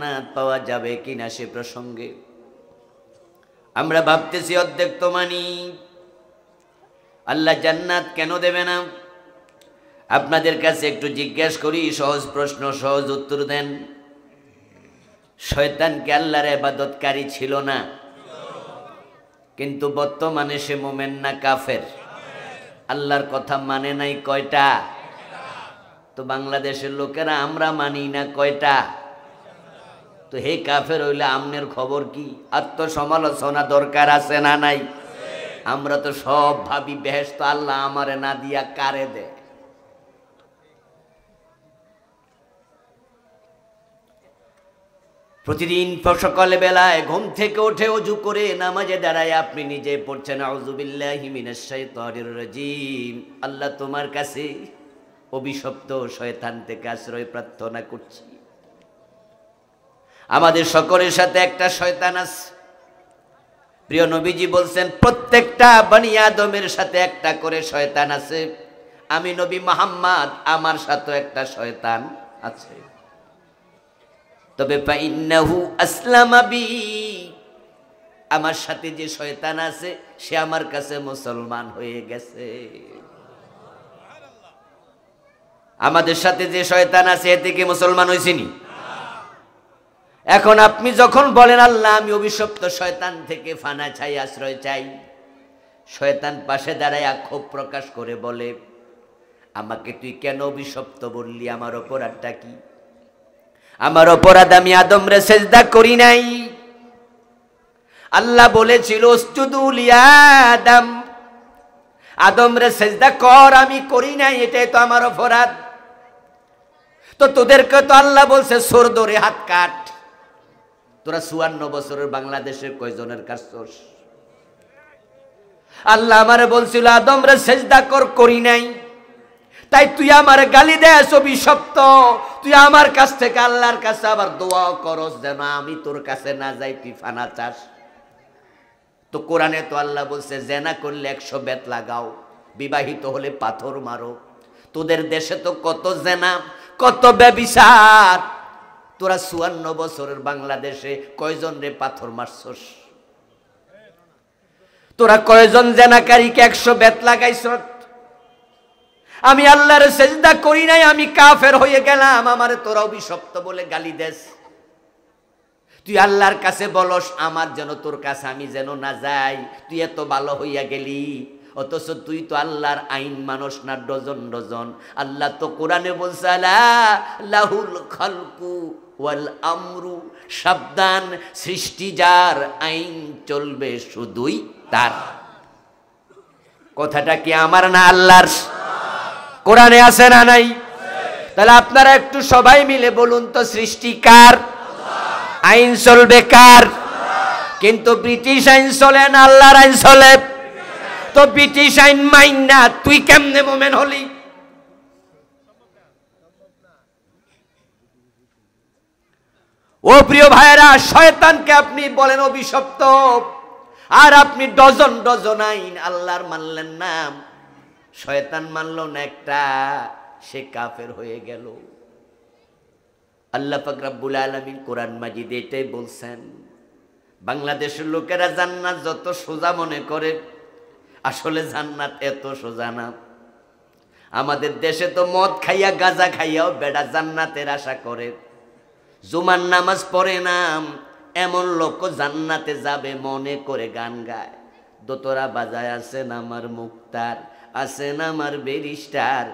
জান্নাত পাওয়া যাবে কিনা সে প্রসঙ্গে আমরা ভাবতেছি অর্ধেক তো মানি। আল্লাহ জান্নাত কেন দেবে না? আপনাদের কাছে একটু জিজ্ঞেস করি, সহজ প্রশ্ন, সহজ উত্তর দেন। শয়তান কি আল্লাহর ইবাদতকারী ছিল না? কিন্তু বর্তমানে সে মুমিন না কাফের? আল্লাহর কথা মানে নাই কয়টা? তো বাংলাদেশের লোকেরা আমরা মানি না কয়টা? তো হে কাফের হইলে আমনের খবর কি? আত্মসমালোচনা দরকার আছে না নাই? আমরা তো সব ভাবি বেহেশত আল্লাহ আমারে না দিয়া কারে দে। প্রতিদিন সকালে বেলায় ঘুম থেকে উঠে ওযু করে নামাজে দাঁড়ায় আপনি নিজে পড়ছেন আউযু বিল্লাহি মিনাশ শাইতানির রাজীম, আল্লাহ তোমার কাছে অভিশপ্ত শয়তান থেকে আশ্রয় প্রার্থনা করছি। আমাদের সকলের সাথে একটা শয়তান আছে। প্রিয় নবীজি বলছেন প্রত্যেকটা বনি আদমের সাথে একটা করে শয়তান আছে। আমি নবী মুহাম্মদ, আমার সাথে একটা শয়তান আছে। তবে ফাইন্নাহু আসলামা বি, আমার সাথে যে শয়তান আছে সে আমার কাছে মুসলমান হয়ে গেছে। আমাদের সাথে যে শয়তান আছে এ থেকে মুসলমান হইছেনি? এখন আপনি যখন বলেন আল্লাহ আমি অভিশপ্ত শয়তান থেকে ফানা চাই, আশ্রয় চাই, শয়তান পাশে দাঁড়ায় ক্ষোভ প্রকাশ করে বলে আমাকে তুই কেন অভিশপ্ত বললি? আমার অপরাধটা কি? আমার অপরাধ আমি আদমরে সেজদা করি নাই। আল্লাহ বলেছিল উসজুদু লিআদম, আদমরে সেজদা কর, আমি করি নাই, এটাই তো আমার অপরাধ। তো তোদেরকে তো আল্লাহ বলছে সোর ধরে হাত কাট। তোরা ৫৪ বছরের বাংলাদেশের কয়জনের কাছছস? আল্লাহ আমারে বলছিল আদমরে সেজদা কর, করি নাই, তাই তুই আমার গালি দেস অভিশপ্ত। তুই আমার কাছ থেকে আল্লাহর কাছে আবার দোয়া করস যেন আমি তোর কাছে না যাই, তুই ফানা চাস। তো কোরআনে তো আল্লাহ বলছে জেনা করলে ১০০ বেত লাগাও, বিবাহিত হলে পাথর মারো। তোদের দেশে তো কত জেনা, কত ব্যভিচার। তোরা ৫৪ বছরের বাংলাদেশে কয়জন রে পাথর মারছস? তোরা কয়জন জেনাকারীকে ১০০ বেত লাগাইছ? আমি আল্লাহর সেজদা করি নাই, আমি কাফের হয়ে গেলাম, আমারে তোরা অভিশপ্ত বলে গালি দেস। তুই আল্লাহর কাছে বলস আমার যেন তোর কাছে আমি যেন না যাই, তুই এত ভালো হইয়া গেলি, অথচ তুই তো আল্লাহর আইন মানুষ না ডজন ডজন। আল্লাহ তো কোরআনে বলছে লাহুল খালকু ওয়াল আমরু, সাবধান সৃষ্টি যার, আইন চলবে শুধুই তার। কথাটা কি আমার না আল্লাহর? কোরআনে আছে না নাই? তাহলে আপনারা একটু সবাই মিলে বলুন তো সৃষ্টি কার? আইন চলবে কার? কিন্তু ব্রিটিশ আইন চলে না আল্লাহর আইন চলে। তো ব্রিটিশ আইন মাইন না তুই কেমনে মোমেন হলি? ও প্রিয় ভাইরা, শয়তানকে আপনি বলেন অভিশপ্ত, আর আপনি ডজন ডজন আইন আল্লাহর মানলেন না, শয়তান মানল না একটা, সে কাফের হয়ে গেল। আল্লাহ পাক রব্বুল আলামিন কোরআন মাজিদে এটাই বলছেন। বাংলাদেশের লোকেরা জান্নাত যত সোজা মনে করে, আসলে জান্নাত এত সোজা না। আমাদের দেশে তো মদ খাইয়া গাঁজা খাইয়াও বেড়া জান্নাতের আশা করে। জুমার নামাজ পড়ে না এমন লোক জান্নাতে যাবে মনে করে গান গায়। দোতরা বাজায় আছেন আমার মুক্তার, আছেন আমার ব্যারিস্টার,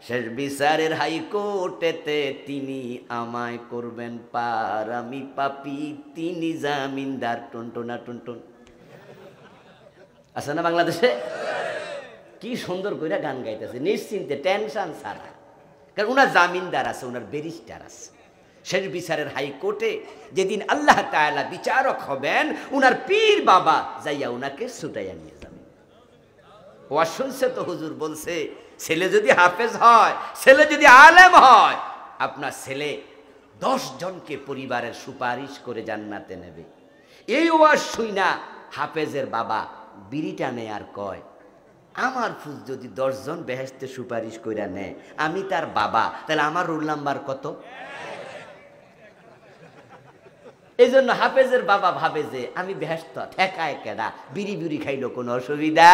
শেষ বিচারের হাইকোর্টেতে তিনি আমায় করবেন পার, আমি পাপী তিনি জামিনদার। টুনটুনা টুনটুন আছে না বাংলাদেশে? কি সুন্দর করে গান গাইতেছে নিশ্চিন্তে, টেনশন ছাড়া। কারণ উনার জামিনদার আছে, উনার ব্যারিস্টার আছে। শেষ বিচারের হাইকোর্টে যেদিন আল্লাহ তাআলা বিচারক হবেন, উনার পীর বাবা যাইয়া উনাকে ছুটাইয়া নিয়ে যাবেন। ওয়া শুনছে তো হুজুর বলছে ছেলে যদি হাফেজ হয়, ছেলে যদি আলেম হয়, আপনার ছেলে 10 জনকে পরিবারের সুপারিশ করে জান্নাতে নেবে। এই ওয়াজ শুইনা হাফেজের বাবা বিড়িটা নেয় আর কয় আমার ফুজ যদি 10 জন বেহেশতে সুপারিশ কইরা নেয়, আমি তার বাবা, তাহলে আমার রোল নাম্বার কত? এই জন্য হাফেজের বাবা ভাবে যে আমি ব্যস্ত, ঠেকায় কেডা, বিড়ি বিড়ি খাইলো কোনো অসুবিধা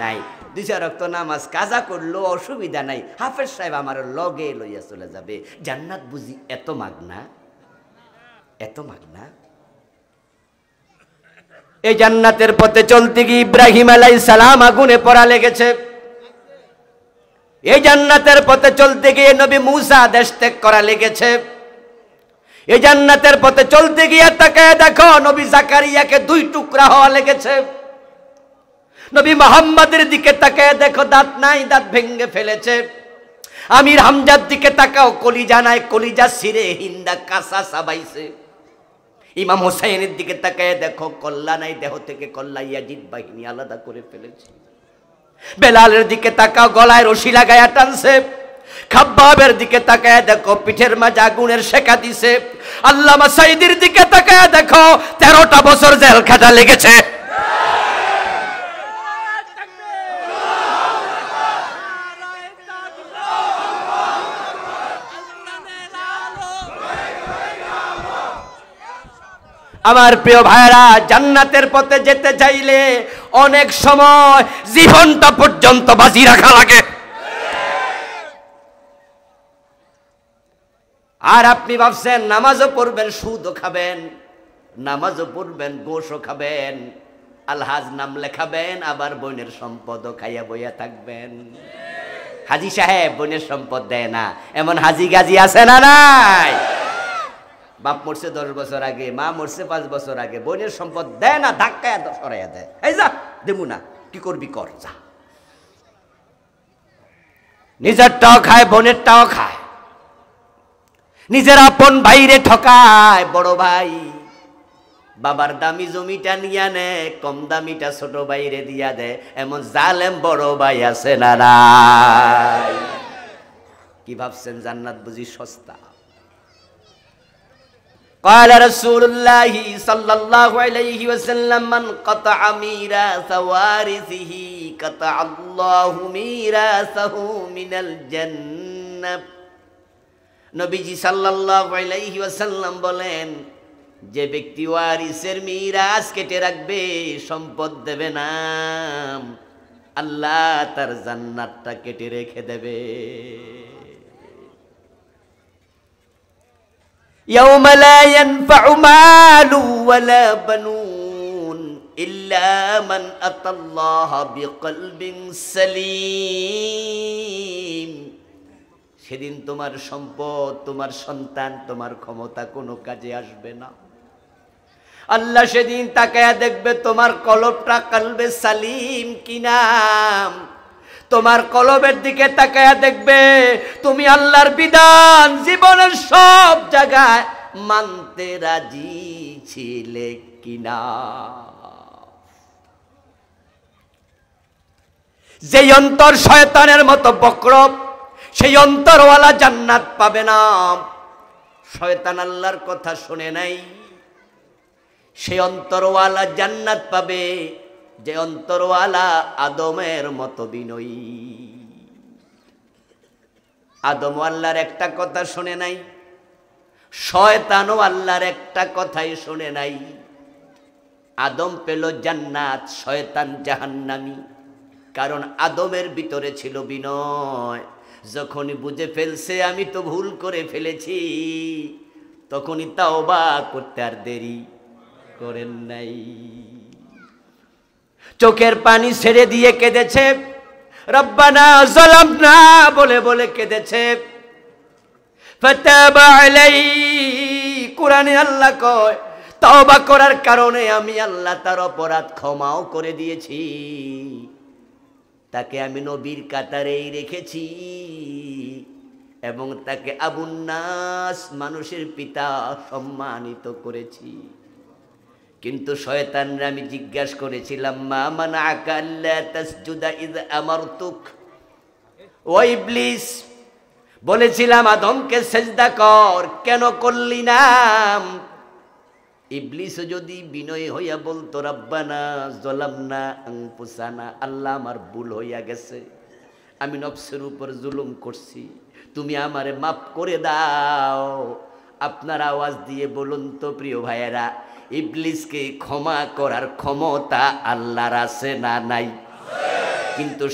নাই, 2 ওয়াক্ত নামাজ কাজা করলো অসুবিধা নাই, হাফেজ সাহেব আমার লগে লইয়া চলে যাবে। জান্নাত বুঝি এত মাগনা, এত মাগনা? এই জান্নাতের পথে চলতে গিয়ে ইব্রাহিম আলাইহিস সালাম আগুনে পড়া লেগেছে। এই জান্নাতের পথে চলতে গিয়ে নবী মূসা দেশ ত্যাগ করা লেগেছে। এই জান্নাতের পথে চলতে গিয়ে তাকায় দেখো নবী জাকারিয়াকে 2 টুকরা হওয়া লেগেছে। নবী মুহাম্মদের দিকে তাকায় দেখো দাঁত নাই, দাঁত ভেঙে ফেলেছে। আমির হামজার দিকে তাকাও, কলিজা নাই, কলিজা ছিঁড়ে হিন্দা কাঁচা চাবাইছে। ইমাম হোসাইনের দিকে তাকায় দেখো কল্লা নাই, দেহ থেকে কল্লা ইয়াজিদ বাহিনী আলাদা করে ফেলেছে। বেলালের দিকে তাকাও, গলায় রশি লাগায়া টানছে। খাব্বাবের দিকে তাকায় দেখো পিঠের মাঝে আগুনের শেখা দিছে। আল্লামা সাইদির দিকে তাকায় দেখো 13টা বছর জেল খাটা লেগেছে। আমার প্রিয় ভাইরা, জান্নাতের পথে যেতে চাইলে অনেক সময় জীবনটা পর্যন্ত বাজি রাখা লাগে। আর আপনি ভাবছেন নামাজও পড়বেন, সুদও খাবেন, নামাজও পড়বেন, গোশও খাবেন, আলহাজ নাম লেখাবেন, আবার বোনের সম্পদও খাইয়া বইয়া থাকবেন। হাজি সাহেব বোনের সম্পদ দেয় না, এমন হাজি গাজি আছে না নাই? বাপ মরছে 10 বছর আগে, মা মরছে 5 বছর আগে, বোনের সম্পদ দেয় না, ধাক্কায় সরাইয়া দেয়। এই যা দেবো না, কি করবি কর, যা। নিজেরটাও খায়, বোনেরটাও খায়, নিজের আপন ভাইরে ঠকায়। বড় ভাই বাবার দামি জমিটা নিয়ে নেয়, কম দামিটা ছোট ভাইরে দিয়া দেয়, এমন জালেম বড় ভাই আছে না নাই? কি ভাবছেন জান্নাত বুঝি সস্তা? قال رسول الله صلى الله عليه وسلم من قطع ميراث وارثه قطع الله ميراثه من الجنة। নবীজি সাল্লাল্লাহু আলাইহি ওয়াসাল্লাম বলেন, যে ব্যক্তি ওয়ারিসের মিরাস কেটে রাখবে, সম্পদ দেবে না, আল্লাহ তার জান্নাতটা কেটে রেখে দেবে। يوم لا ينفع مال ولا بنون إلا من أتى الله بقلب سليم। সেদিন তোমার সম্পদ, তোমার সন্তান, তোমার ক্ষমতা কোনো কাজে আসবে না। আল্লাহ সেদিন তাকায়া দেখবে তোমার কলবটা কলবে সালিম কিনা। তোমার কলবের দিকে তাকায়া দেখবে তুমি আল্লাহর বিধান জীবনের সব জায়গায় মানতে রাজি ছিলে কিনা। যে অন্তর শয়তানের মতো বক্র, সেই অন্তরওয়ালা জান্নাত পাবে না। শয়তান আল্লাহর কথা শুনে নাই, সেই অন্তরওয়ালা জান্নাত পাবে যে অন্তরওয়ালা আদমের মতো বিনয়ী। আদম আল্লাহর একটা কথা শুনে নাই, শয়তানও আল্লাহর একটা কথাই শুনে নাই। আদম পেল জান্নাত, শয়তান জাহান্নামী। কারণ আদমের ভিতরে ছিল বিনয়। যখনই বুঝে ফেলছে আমি তো ভুল করে ফেলেছি, তখনই তাওবা করতে আর দেরি করেন নাই। চোখের পানি ছেড়ে দিয়ে কেঁদেছে, রব্বানা যালামনা বলে বলে কেঁদেছে। ফাতাবা আলাইহি, কুরআনে আল্লাহ কয় তওবা করার কারণে আমি আল্লাহ তার অপরাধ ক্ষমাও করে দিয়েছি। তাকে আমি নবীর কাতারেই রেখেছি এবং তাকে আবুন নাস, মানুষের পিতা সম্মানিত করেছি। কিন্তু শয়তানরা আমি জিজ্ঞাসা করেছিলাম, মা মানাআকা আল্লা তাসজুদা ইয আমারতুক। ও ইবলিস, বলেছিলাম আদমকে সেজদা কর, কেন করলি না? ইবলিস যদি বিনয় হইয়া বলতো রব্বানা যালামনা আনফুসানা, আল্লাহ আমার ভুল হইয়া গেছে, আমি নফসের উপর জুলুম করছি, তুমি আমারে মাফ করে দাও, আপনার আওয়াজ দিয়ে বলুন তো প্রিয় ভাইয়েরা, ইবলিসকে ক্ষমা করার ক্ষমতা আল্লাহর আছে না নাই? কিন্তু